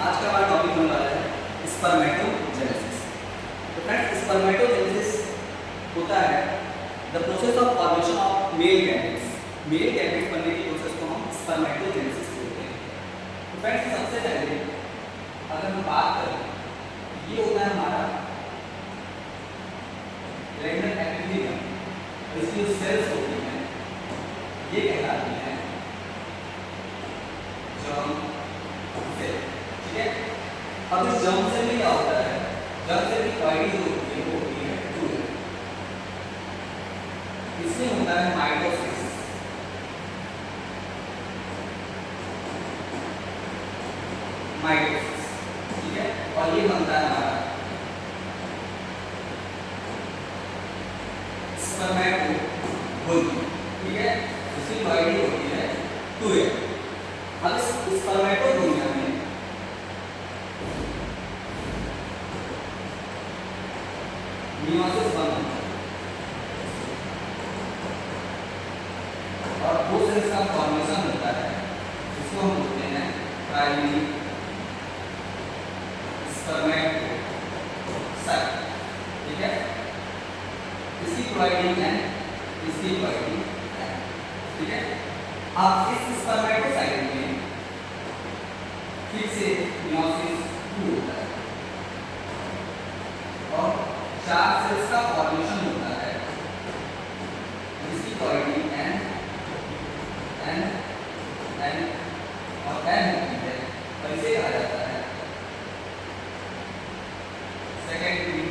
आज का हमारा टॉपिक होने वाला है स्पर्मेटोजेनेसिस। तो फ्रेंड्स, स्पर्मेटोजेनेसिस होता है the process of formation of male gametes. Male gametes बनने की प्रोसेस को हम स्पर्मेटोजेनेसिस बोलते हैं। तो फ्रेंड्स, सबसे पहले अगर हम बात करें, ये होता है हमारा रेगुलर एक्टिविटी, इसकी जो सेल्स होती हैं ये कहलाती हैं जर्म सेल। ठीक है, अब इस जर्म सेल में क्या होता है, जर्म सेल की क्वालिटी जो होती है वो होती है टू। इसमें होता है माइटोसिस, माइटोसिस। ठीक है, और ये बनता है हमारा स्पर्मेटोगोनी। ठीक है, इसकी क्वालिटी होती है 2A। अब इस स्पर्मेटोगोनिया में मियोसिस बंद होता है और दो सेल्स का फॉर्मेशन होता है, इसको हम बोलते हैं प्राइमरी स्पर्मेटोसाइट। ठीक है, इसकी क्वालिटी है, इसकी क्वालिटी है। ठीक है, अब इस स्पर्मेटोसाइट में फिर से मियोसिस 2 होता है और 4 सेल्स का फॉर्मेशन होता है, जिसकी क्वालिटी N, N, N और N होती है, और इसे कहा जाता है सेकेंडरी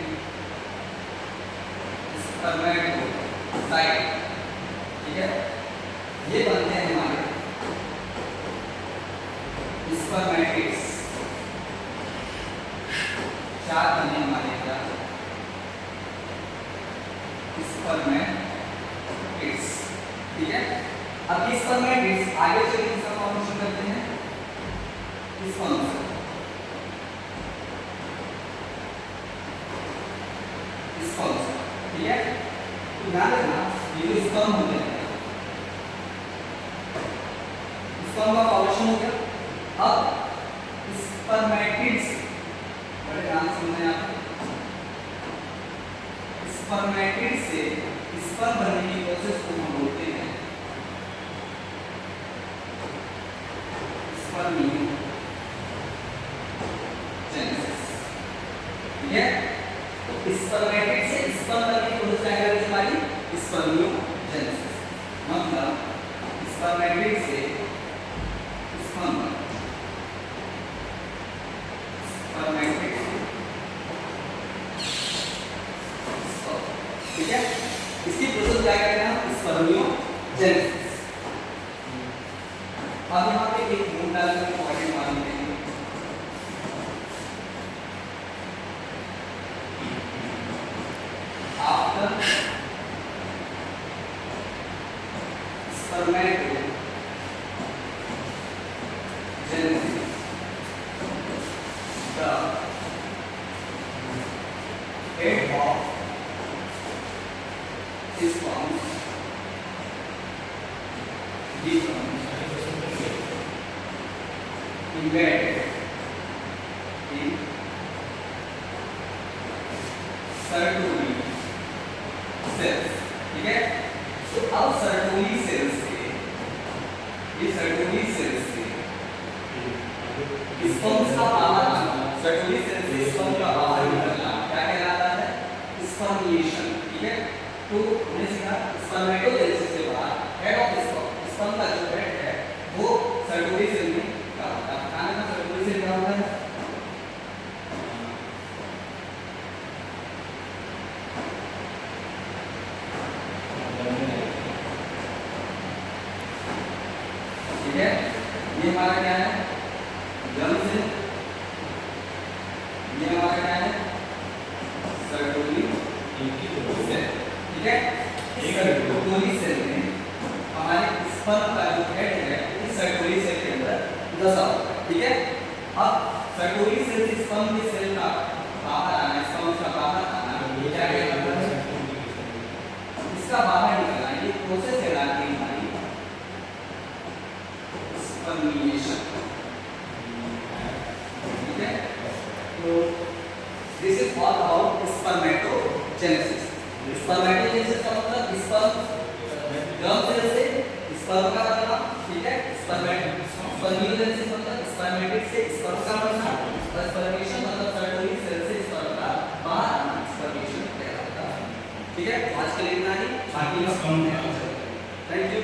स्पर्मेटोसाइट। ठीक है, ये बनते हैं हमारे स्पर्मेटिड्स। 4 बने हमारे क्या स्पर्मेटिड्स। ठीक है, अब इस स्पर्मेटिड्स आगे चल के इसका फॉर्मेशन करते हैं इस फॉर्म से, इस फॉर्म से। ठीक है, तो ध्यान रखना ये जो स्पर्म होते हैं, स्पर्म का फॉर्मेशन हो गया। अब स्पर्मेटिड्स, बड़े ध्यान से समझें आप, स्पर्मेटिड से स्पर्म बनने की प्रोसेस को हम बोलते हैं स्पर्मियोजेनेसिस। ठीक है, तो स्पर्मेटिड से स्पर्म बनने की प्रोसेस क्या कहलाती है हमारी स्पर्मियोजेनेसिस। मतलब स्पर्मेटिड से स्पर्म, स्पर्मेटिड से स्पर्म। ठीक है, इसकी प्रोसेस क्या कहते हैं हम स्पर्मियोजेनेसिस। अब यहाँ पे एक नोट डालकर इंपॉर्टेंट मान लेते हैं। After spermatogenesis the head of sperm becomes embedded in Sertoli cells। ठीक है, तो अब Sertoli cells से, ये Sertoli cells से स्पर्म का बाहर आना, Sertoli cells से स्पर्म का बाहर निकलना क्या कहलाता है, स्पर्मिएशन। ठीक है, तो हमने सीखा स्पर्मेटोजेनेसिस के बाद हेड ऑफ स्पर्म, स्पर्म का जो हेड है वो Sertoli सेल में क्या होता है, खाने का Sertoli सेल क्या होता है, ठीक है, ये हमारा क्या है जर्म सेल, ये हमारा क्या है Sertoli सेल। ठीक है, इस Sertoli सेल में हमारे स्पर्म का जो हेड है इस Sertoli सेल के अंदर दसा होता है। ठीक है, अब Sertoli सेल से स्पर्म के सेल का बाहर आना, स्पर्म का बाहर आना, ये क्या कहलाता है, इसका बाहर निकलना, ये प्रोसेस कहलाती है हमारी spermiation. This is all about spermatogenesis. Spermatogenesis का मतलब स्पर्म से स्पर्म का बनना, ठीक है। स्पर्मियोजेनेसिस मतलब स्पर्मेटिड से स्पर्म का बनना, और स्पर्मेशन मतलब सर्कुलरी सेल से स्पर्म का बाहर आना, स्पर्मेशन कहलाता है। ठीक है, आज के लिए इतना ही, बाकी हम थैंक यू।